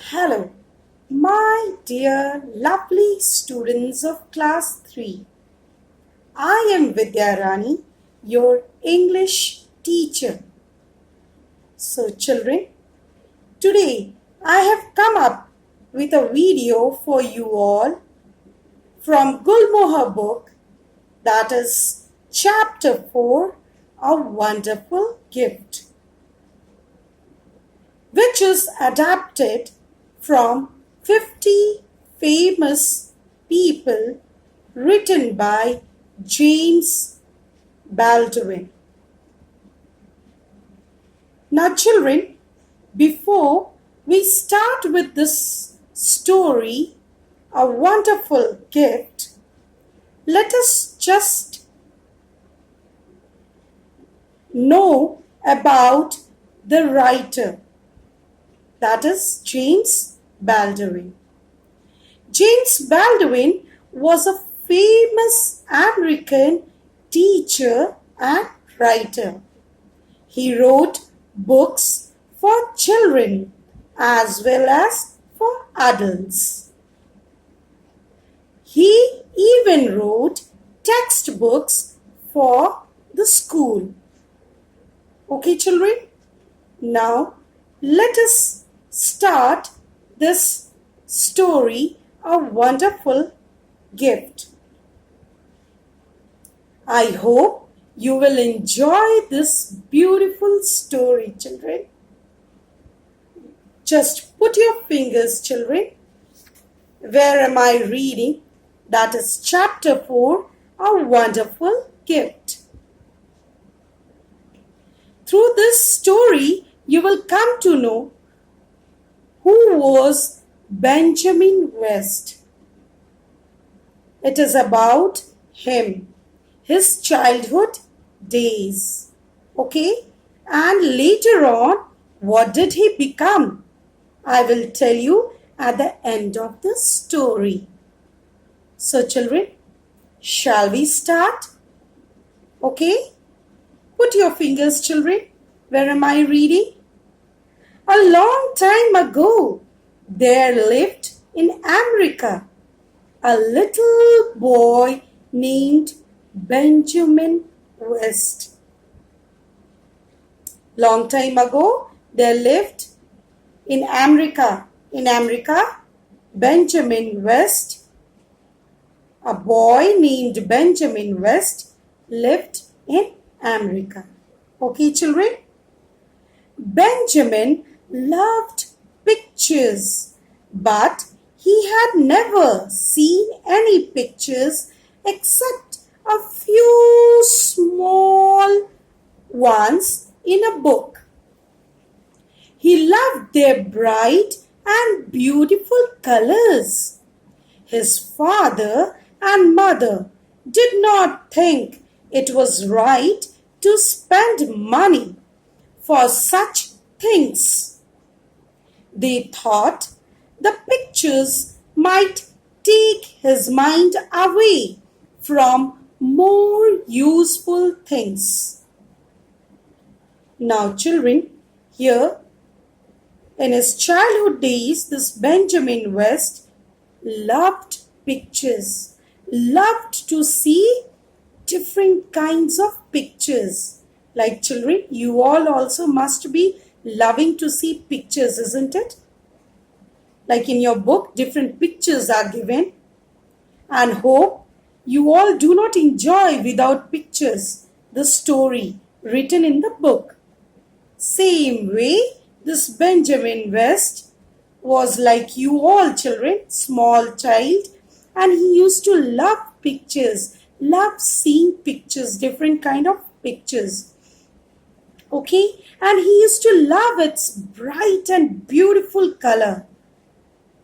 Hello, my dear lovely students of class 3. I am Vidya Rani, your English teacher. So, children, today I have come up with a video for you all from Gulmohar book, that is chapter 4, A Wonderful Gift, which is adapted from 50 famous people written by James Baldwin. Now, children, before we start with this story, A Wonderful Gift, let us just know about the writer, that is James Baldwin. James Baldwin was a famous American teacher and writer. He wrote books for children as well as for adults. He even wrote textbooks for the school. Okay, children? Now, let us start this story, A Wonderful Gift. I hope you will enjoy this beautiful story, children. Just put your fingers, children. Where am I reading? That is chapter 4, A Wonderful Gift. Through this story, you will come to know who was Benjamin West. It is about him, his childhood days. Okay? And later on, what did he become? I will tell you at the end of the story. So, children, shall we start? Okay? Put your fingers, children. Where am I reading? A long time ago, there lived in America a little boy named Benjamin West. Long time ago, there lived in America, Benjamin West. A boy named Benjamin West lived in America. Okay, children? Benjamin loved pictures, but he had never seen any pictures except a few small ones in a book. He loved their bright and beautiful colors. His father and mother did not think it was right to spend money for such things. They thought the pictures might take his mind away from more useful things. Now, children, here in his childhood days, this Benjamin West loved pictures, loved to see different kinds of pictures. Like children, you all also must be loving to see pictures, isn't it? Like in your book, different pictures are given. And hope you all do not enjoy without pictures the story written in the book. Same way, this Benjamin West was like you all children, small child, and he used to love pictures, love seeing pictures, different kind of pictures. Okay, and he used to love its bright and beautiful color.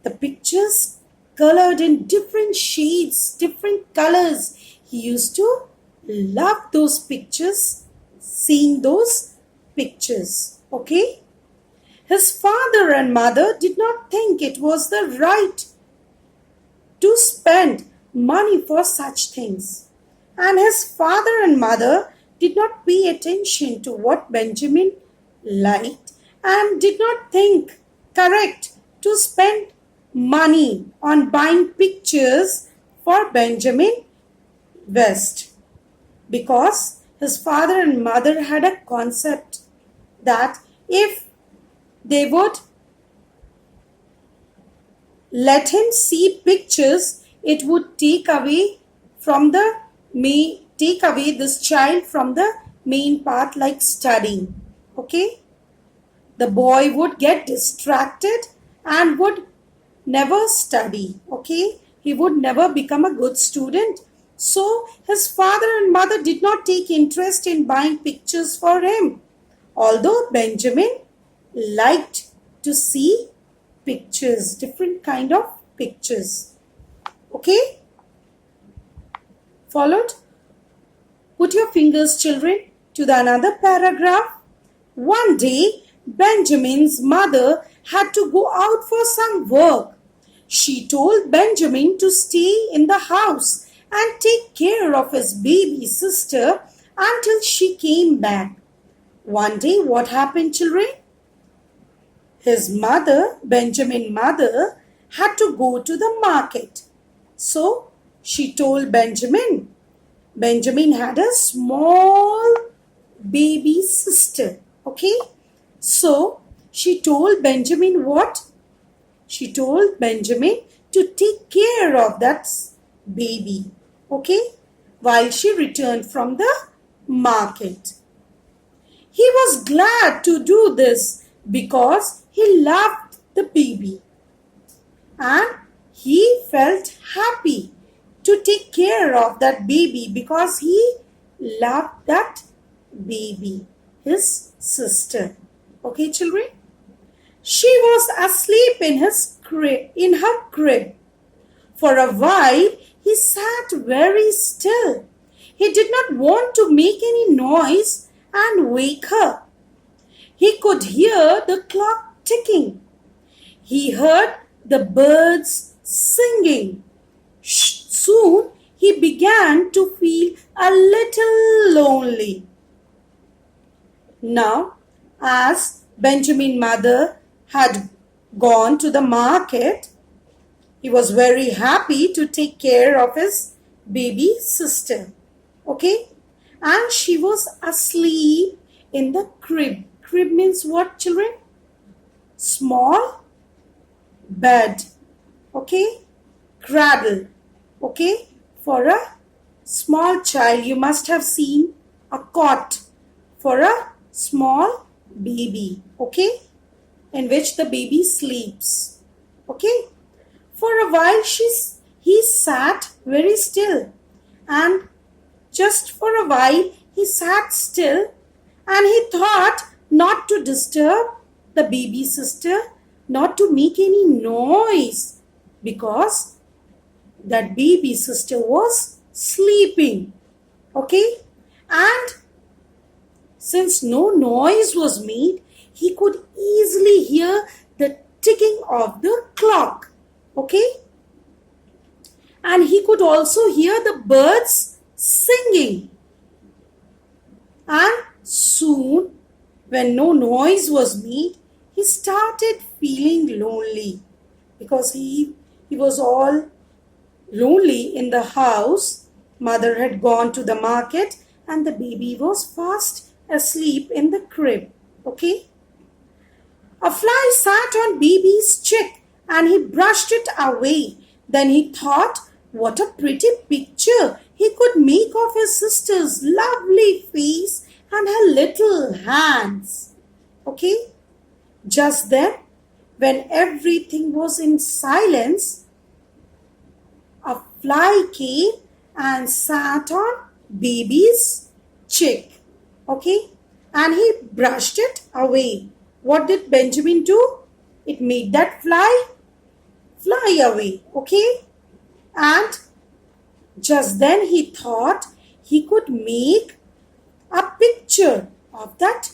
The pictures colored in different shades, different colors. He used to love those pictures, seeing those pictures. Okay, his father and mother did not think it was the right to spend money for such things. And his father and mother did not pay attention to what Benjamin liked and did not think correct to spend money on buying pictures for Benjamin West, because his father and mother had a concept that if they would let him see pictures, it would take away this child from the main path, like studying. Okay, the boy would get distracted and would never study. Okay, he would never become a good student. So his father and mother did not take interest in buying pictures for him, although Benjamin liked to see pictures, different kind of pictures. Okay, followed? Put your fingers, children, to the another paragraph. One day, Benjamin's mother had to go out for some work. She told Benjamin to stay in the house and take care of his baby sister until she came back. One day, what happened, children? His mother, Benjamin's mother, had to go to the market. So, she told Benjamin had a small baby sister. Okay? So, she told Benjamin what? She told Benjamin to take care of that baby. Okay? While she returned from the market. He was glad to do this because he loved the baby. And he felt happy to take care of that baby because he loved that baby, his sister. Okay, children? She was asleep in her crib. For a while, he sat very still. He did not want to make any noise and wake her. He could hear the clock ticking. He heard the birds singing. Soon he began to feel a little lonely. Now, as Benjamin's mother had gone to the market, he was very happy to take care of his baby sister. Okay? And she was asleep in the crib. Crib means what, children? Small bed. Okay? Cradle. Okay? For a small child, you must have seen a cot for a small baby. Okay? In which the baby sleeps. Okay? For a while, he sat very still. And just for a while, he sat still and he thought not to disturb the baby sister, not to make any noise, because that baby sister was sleeping. Okay? And since no noise was made, he could easily hear the ticking of the clock. Okay? And he could also hear the birds singing. And soon, when no noise was made, he started feeling lonely, because he was all lonely in the house. Mother had gone to the market and the baby was fast asleep in the crib. Okay? A fly sat on baby's cheek and he brushed it away. Then he thought, what a pretty picture he could make of his sister's lovely face and her little hands. Okay? Just then, when everything was in silence, a fly came and sat on baby's cheek. Okay? And he brushed it away. What did Benjamin do? It made that fly away. Okay? And just then he thought he could make a picture of that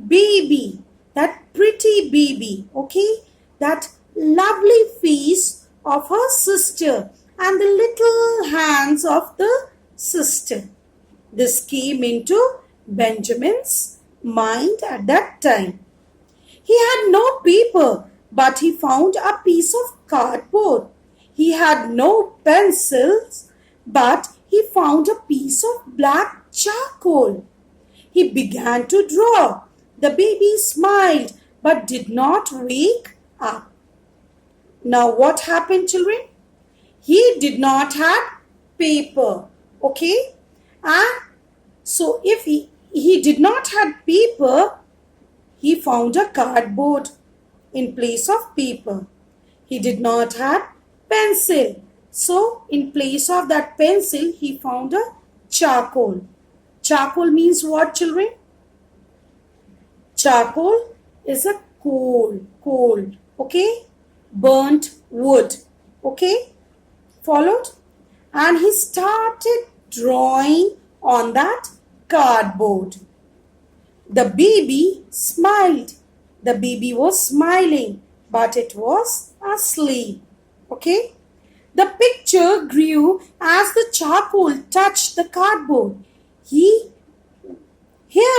baby, that pretty baby, okay? That lovely face of her sister and the little hands of the sister. This came into Benjamin's mind at that time. He had no paper, but he found a piece of cardboard. He had no pencils, but he found a piece of black charcoal. He began to draw. The baby smiled but did not wake up. Now what happened, children? He did not have paper. Okay? And so if he did not have paper, he found a cardboard in place of paper. He did not have pencil. So in place of that pencil, he found a charcoal. Charcoal means what, children? Charcoal is a coal. Okay? Burnt wood. Okay? Followed? And he started drawing on that cardboard. The baby smiled. The baby was smiling, but it was asleep. Okay? The picture grew as the charcoal touched the cardboard. Here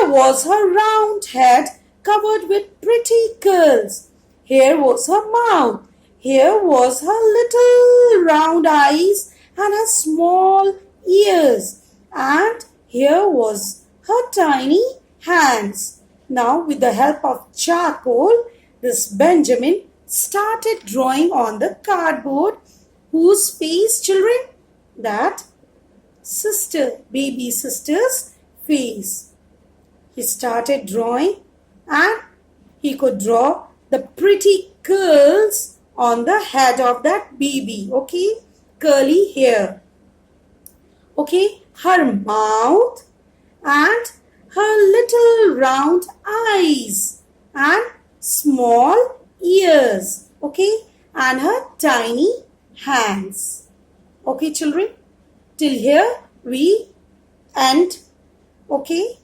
was her round head covered with pretty curls. Here was her mouth. Here was her little round eyes and her small ears. And here was her tiny hands. Now, with the help of charcoal, this Benjamin started drawing on the cardboard. Whose face, children? That baby sister's face. He started drawing and he could draw the pretty curls on the head of that baby. Okay, curly hair. Okay, her mouth and her little round eyes and small ears. Okay, and her tiny hands. Okay, children, till here we end. Okay,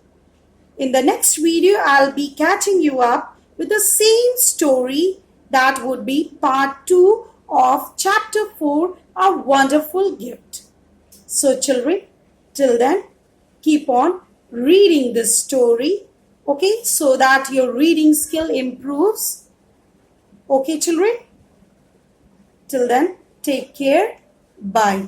in the next video I'll be catching you up with the same story. That would be part 2 of chapter 4, A Wonderful Gift. So children, till then, keep on reading this story, okay, so that your reading skill improves. Okay, children, till then, take care. Bye.